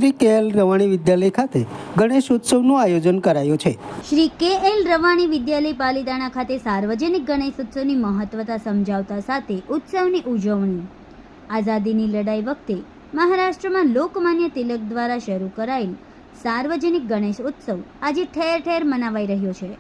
શ્રી કે.એલ. રવાણી વિદ્યાલય ખાતે ગણેશ ઉત્સવનું આયોજન કરાયું છે। શ્રી કે.એલ. રવાણી વિદ્યાલય પાલીતાણા ખાતે સાર્વજનિક ગણેશ ઉત્સવની મહત્વતા સમજાવતા સાથે ઉત્સવની ઉજવણી। આઝાદીની લડાઈ વખતે મહારાષ્ટ્રમાં લોકમાન્ય તિલક દ્વારા શરૂ કરાયેલ સાર્વજનિક ગણેશ ઉત્સવ આજે ઠેર ઠેર મનાવાઈ રહ્યો છે,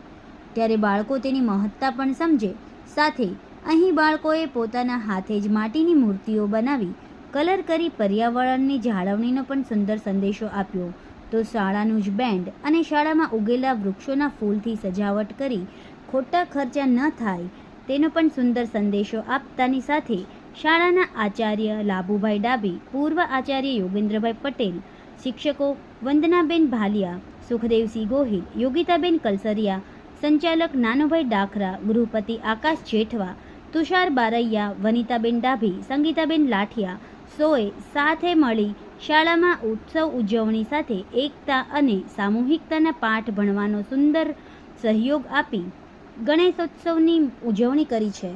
ત્યારે બાળકો તેની મહત્તા પણ સમજે। સાથે અહીં બાળકોએ પોતાના હાથે જ માટીની મૂર્તિઓ બનાવી કલર કરી પર્યાવરણની જાળવણીનો પણ સુંદર સંદેશો આપ્યો। તો શાળાનું જ બેન્ડ અને શાળામાં ઉગેલા વૃક્ષોના ફૂલથી સજાવટ કરી ખોટા ખર્ચા ન થાય તેનો પણ સુંદર સંદેશો આપતાની સાથે શાળાના આચાર્ય લાભુભાઈ ડાભી, પૂર્વ આચાર્ય યોગેન્દ્રભાઈ પટેલ, શિક્ષકો વંદનાબેન ભાલિયા, સુખદેવસિંહ ગોહિલ, યોગિતાબેન કલસરિયા, સંચાલક નાનુભાઈ ડાખરા, ગૃહપતિ આકાશ જેઠવા, તુષાર બારૈયા, વનિતાબેન ડાભી, સંગીતાબેન લાઠિયા સોએ સાથે મળી શાળામાં ઉત્સવ ઉજવણી સાથે એકતા અને સામૂહિકતાના પાઠ ભણવાનો સુંદર સહયોગ આપી ગણેશોત્સવની ઉજવણી કરી છે।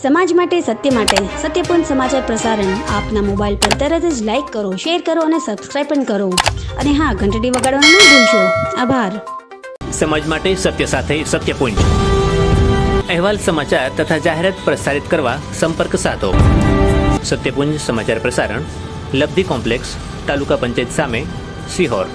સમાજ માટે સત્ય માટે સત્યપૂર્ણ સમાચાર પ્રસારણ આપના મોબાઈલ પર તરત જ લાઈક કરો, શેર કરો અને સબસ્ક્રાઈબ પણ કરો. અને હા, ઘંટડી વગાડવાનું ન ભૂલશો. આભાર. સમાજ માટે સત્ય સાથે સત્યપુંજ. અહેવાલ, સમાચાર તથા જાહેરાત પ્રસારિત કરવા સંપર્ક સાધો. સત્યપુંજ સમાચાર પ્રસારણ, લબ્ધિ કોમ્પ્લેક્સ, તાલુકા પંચાયત સામે, સિહોર.